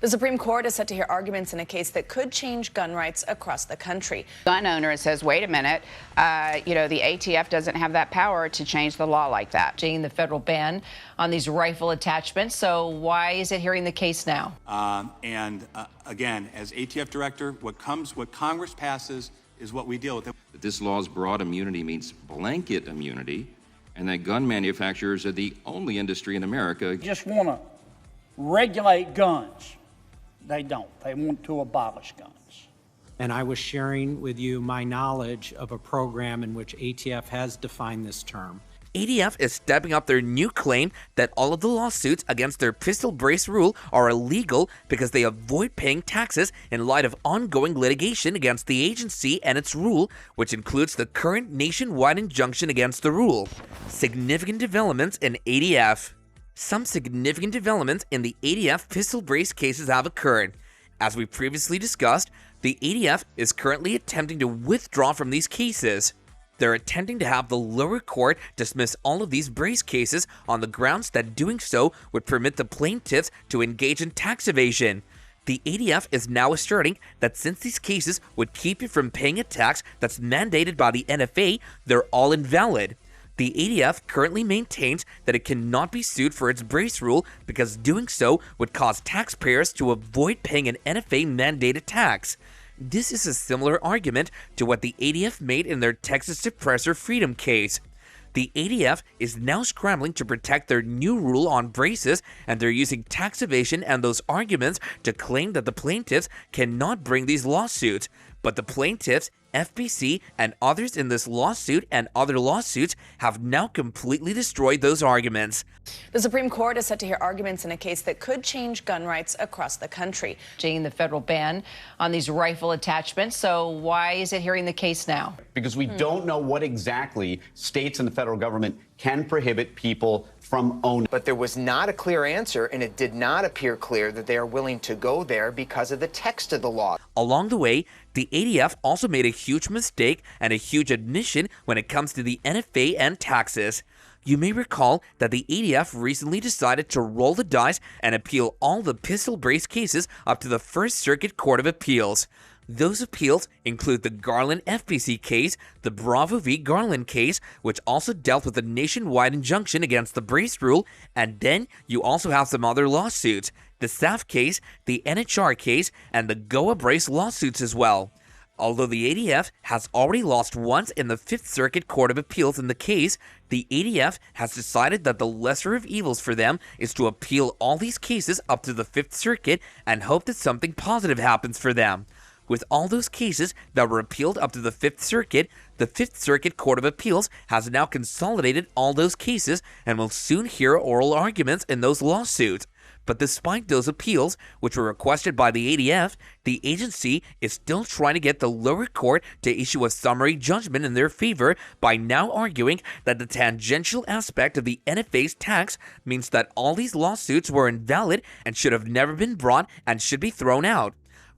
The Supreme Court is set to hear arguments in a case that could change gun rights across the country. Gun owner says, wait a minute, the ATF doesn't have that power to change the law like that. The federal ban on these rifle attachments. So why is it hearing the case now? Again, as ATF director, what Congress passes is what we deal with. That this law's broad immunity means blanket immunity, and that gun manufacturers are the only industry in America. Just want to regulate guns. They don't. They want to abolish guns. And I was sharing with you my knowledge of a program in which ATF has defined this term. ATF is stepping up their new claim that all of the lawsuits against their pistol brace rule are illegal because they avoid paying taxes in light of ongoing litigation against the agency and its rule, which includes the current nationwide injunction against the rule. Significant developments in ATF. Some significant developments in the ATF pistol brace cases have occurred. As we previously discussed, the ATF is currently attempting to withdraw from these cases. They're attempting to have the lower court dismiss all of these brace cases on the grounds that doing so would permit the plaintiffs to engage in tax evasion. The ATF is now asserting that since these cases would keep you from paying a tax that's mandated by the NFA, they're all invalid. The ATF currently maintains that it cannot be sued for its brace rule because doing so would cause taxpayers to avoid paying an NFA-mandated tax. This is a similar argument to what the ATF made in their Texas Suppressor Freedom case. The ATF is now scrambling to protect their new rule on braces, and they're using tax evasion and those arguments to claim that the plaintiffs cannot bring these lawsuits. But the plaintiffs, FBC, and others in this lawsuit and other lawsuits have now completely destroyed those arguments. The Supreme Court is set to hear arguments in a case that could change gun rights across the country. The federal ban on these rifle attachments. So why is it hearing the case now? Because we don't know what exactly states and the federal government can prohibit people from owning. But there was not a clear answer, and it did not appear clear that they are willing to go there because of the text of the law. Along the way, the ATF also made a huge mistake and a huge admission when it comes to the NFA and taxes. You may recall that the ATF recently decided to roll the dice and appeal all the pistol brace cases up to the First Circuit Court of Appeals. Those appeals include the Garland FBC case, the Bravo v. Garland case, which also dealt with a nationwide injunction against the brace rule, and then you also have some other lawsuits, the SAF case, the NHR case, and the Goa brace lawsuits as well. Although the ATF has already lost once in the Fifth Circuit Court of Appeals in the case, the ATF has decided that the lesser of evils for them is to appeal all these cases up to the Fifth Circuit and hope that something positive happens for them. With all those cases that were appealed up to the Fifth Circuit Court of Appeals has now consolidated all those cases and will soon hear oral arguments in those lawsuits. But despite those appeals, which were requested by the ATF, the agency is still trying to get the lower court to issue a summary judgment in their favor by now arguing that the tangential aspect of the NFA's tax means that all these lawsuits were invalid and should have never been brought and should be thrown out.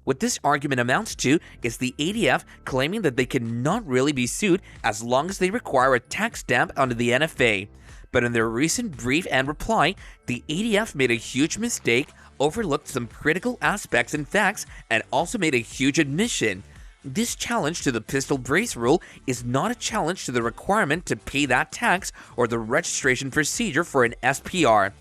What this argument amounts to is the ATF claiming that they cannot really be sued as long as they require a tax stamp under the NFA. But in their recent brief and reply, the ATF made a huge mistake, overlooked some critical aspects and facts, and also made a huge admission. This challenge to the pistol brace rule is not a challenge to the requirement to pay that tax or the registration procedure for an SPR.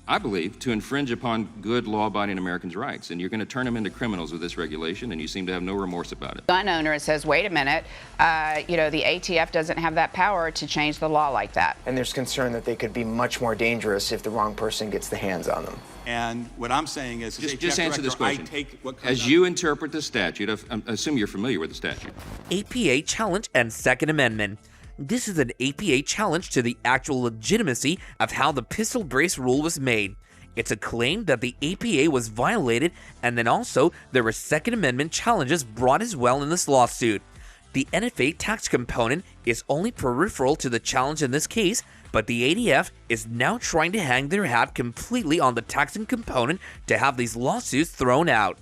I believe, to infringe upon good law-abiding Americans' rights, and you're going to turn them into criminals with this regulation, and you seem to have no remorse about it. Gun owner says, wait a minute, the ATF doesn't have that power to change the law like that. And there's concern that they could be much more dangerous if the wrong person gets the hands on them. And what I'm saying is, just answer this question. As you interpret the statute, I assume you're familiar with the statute. APA challenge and Second Amendment. This is an APA challenge to the actual legitimacy of how the pistol brace rule was made. It's a claim that the APA was violated, and then also there were Second Amendment challenges brought as well in this lawsuit. The NFA tax component is only peripheral to the challenge in this case, but the ATF is now trying to hang their hat completely on the taxing component to have these lawsuits thrown out.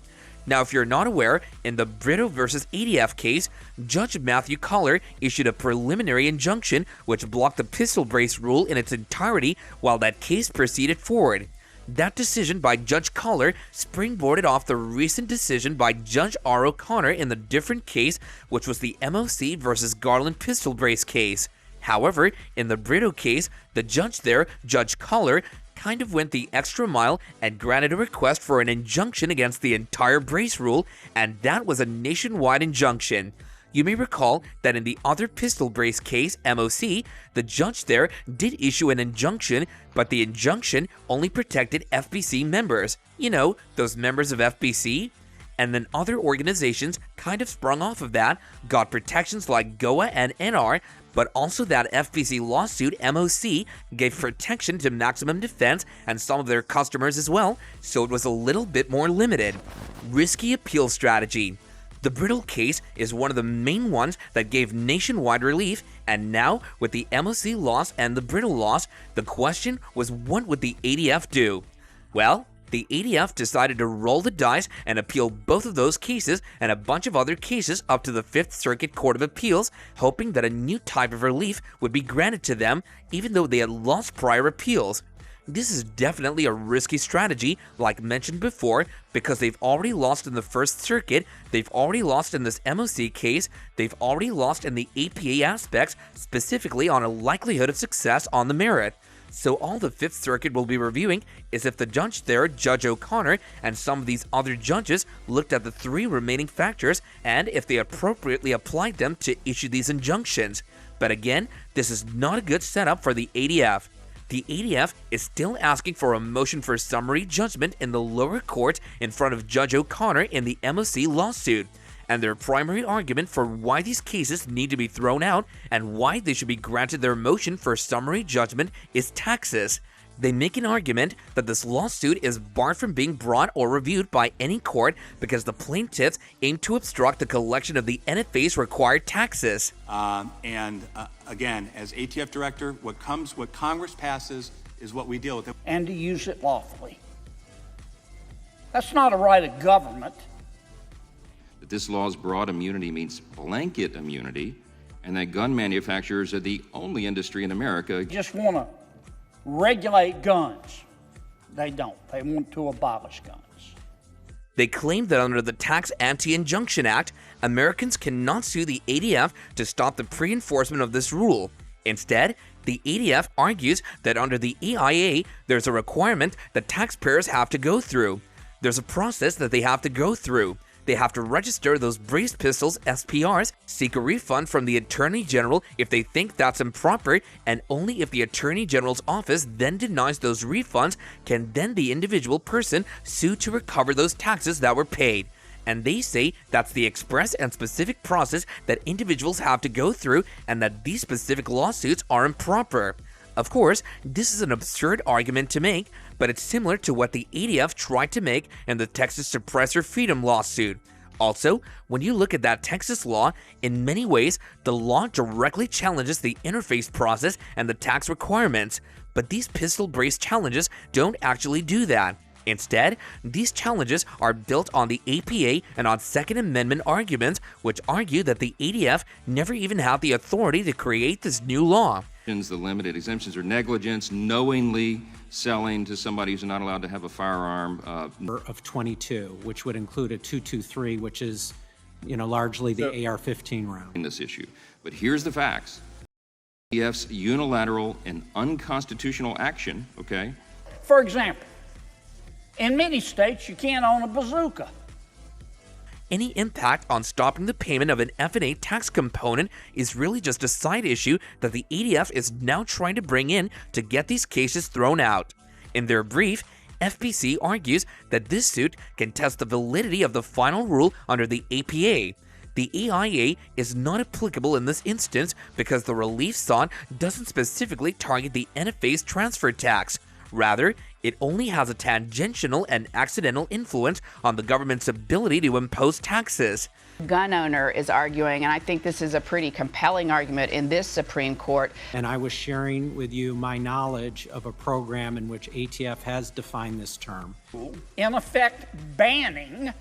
Now, if you're not aware, in the Berettas versus ATF case, Judge Matthew Collar issued a preliminary injunction which blocked the pistol brace rule in its entirety while that case proceeded forward. That decision by Judge Collar springboarded off the recent decision by Judge R. O'Connor in the different case, which was the MOC versus Garland pistol brace case. However, in the Brito case, the judge there, Judge Collar, kind of went the extra mile and granted a request for an injunction against the entire brace rule, and that was a nationwide injunction. You may recall that in the other pistol brace case, MOC, the judge there did issue an injunction, but the injunction only protected FBC members. You know, those members of FBC? And then other organizations kind of sprung off of that, got protections like GOA and NR, but also that FBC lawsuit, MOC, gave protection to Maximum Defense and some of their customers as well, so it was a little bit more limited. Risky appeal strategy. The Brittle case is one of the main ones that gave nationwide relief, and now, with the MOC loss and the Brittle loss, the question was, what would the ATF do? Well, the ATF decided to roll the dice and appeal both of those cases and a bunch of other cases up to the Fifth Circuit Court of Appeals, hoping that a new type of relief would be granted to them, even though they had lost prior appeals. This is definitely a risky strategy, like mentioned before, because they've already lost in the First Circuit, they've already lost in this MOC case, they've already lost in the APA aspects, specifically on a likelihood of success on the merit. So all the Fifth Circuit will be reviewing is if the judge there, Judge O'Connor, and some of these other judges looked at the three remaining factors and if they appropriately applied them to issue these injunctions. But again, this is not a good setup for the ATF. The ATF is still asking for a motion for summary judgment in the lower court in front of Judge O'Connor in the MOC lawsuit. And their primary argument for why these cases need to be thrown out and why they should be granted their motion for summary judgment is taxes. They make an argument that this lawsuit is barred from being brought or reviewed by any court because the plaintiffs aim to obstruct the collection of the NFA's required taxes. Again, as ATF director, what Congress passes is what we deal with. And to use it lawfully. That's not a right of government. That this law's broad immunity means blanket immunity, and that gun manufacturers are the only industry in America. Just want to regulate guns. They don't. They want to abolish guns. They claim that under the Tax Anti-Injunction Act, Americans cannot sue the ATF to stop the pre-enforcement of this rule. Instead, the ATF argues that under the EIA, there's a requirement that taxpayers have to go through. There's a process that they have to go through. They have to register those braced pistols, SPRs, seek a refund from the Attorney General if they think that's improper, and only if the Attorney General's office then denies those refunds can then the individual person sue to recover those taxes that were paid. And they say that's the express and specific process that individuals have to go through and that these specific lawsuits are improper. Of course, this is an absurd argument to make, but it's similar to what the ATF tried to make in the Texas Suppressor Freedom lawsuit. Also, when you look at that Texas law, in many ways, the law directly challenges the interface process and the tax requirements, but these pistol brace challenges don't actually do that. Instead, these challenges are built on the APA and on Second Amendment arguments, which argue that the ATF never even had the authority to create this new law. The limited exemptions are negligence, knowingly selling to somebody who's not allowed to have a firearm. Of 22, which would include a .223, which is, largely the AR-15 round. In this issue. But here's the facts. ATF's unilateral and unconstitutional action, okay? For example, in many states, you can't own a bazooka. Any impact on stopping the payment of an F&A tax component is really just a side issue that the ATF is now trying to bring in to get these cases thrown out. In their brief, FBC argues that this suit can test the validity of the final rule under the APA. The EIA is not applicable in this instance because the relief sought doesn't specifically target the NFA's transfer tax. Rather, it only has a tangential and accidental influence on the government's ability to impose taxes. Gun owner is arguing, and I think this is a pretty compelling argument in this Supreme Court. And I was sharing with you my knowledge of a program in which ATF has defined this term. In effect, banning,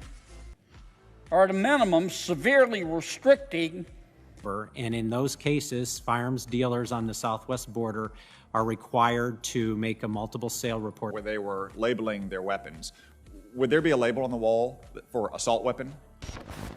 or at a minimum, severely restricting. And in those cases, firearms dealers on the southwest border are required to make a multiple sale report. Where they were labeling their weapons, would there be a label on the wall for assault weapon?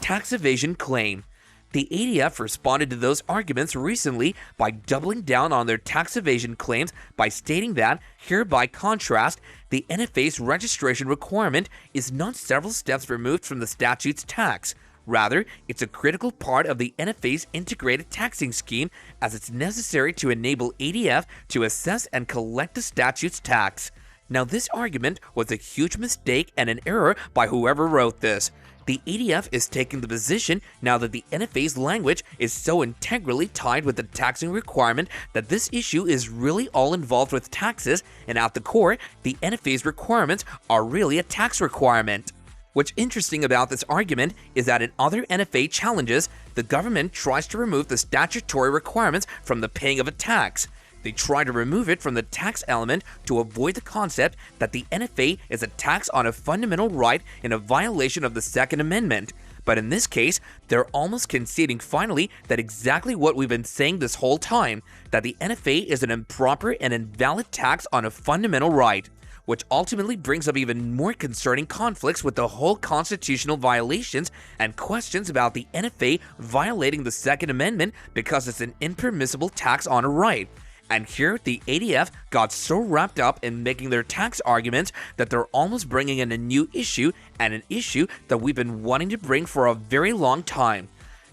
Tax evasion claim. The ATF responded to those arguments recently by doubling down on their tax evasion claims by stating that, here by contrast, the NFA's registration requirement is not several steps removed from the statute's tax. Rather, it's a critical part of the NFA's integrated taxing scheme, as it's necessary to enable ATF to assess and collect the statute's tax. Now, this argument was a huge mistake and an error by whoever wrote this. The ATF is taking the position now that the NFA's language is so integrally tied with the taxing requirement that this issue is really all involved with taxes, and at the core, the NFA's requirements are really a tax requirement. What's interesting about this argument is that in other NFA challenges, the government tries to remove the statutory requirements from the paying of a tax. They try to remove it from the tax element to avoid the concept that the NFA is a tax on a fundamental right in a violation of the Second Amendment. But in this case, they're almost conceding finally that exactly what we've been saying this whole time, that the NFA is an improper and invalid tax on a fundamental right, which ultimately brings up even more concerning conflicts with the whole constitutional violations and questions about the NFA violating the Second Amendment because it's an impermissible tax on a right. And here, the ATF got so wrapped up in making their tax arguments that they're almost bringing in a new issue, and an issue that we've been wanting to bring for a very long time.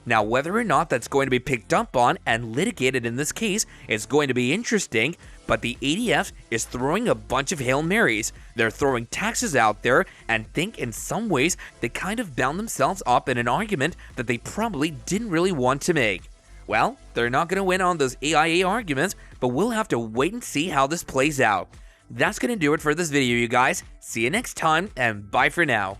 Now, whether or not that's going to be picked up on and litigated in this case is going to be interesting, but the ATF is throwing a bunch of Hail Marys. They're throwing taxes out there and think in some ways they kind of bound themselves up in an argument that they probably didn't really want to make. Well, they're not going to win on those AIA arguments, but we'll have to wait and see how this plays out. That's going to do it for this video, you guys. See you next time, and bye for now.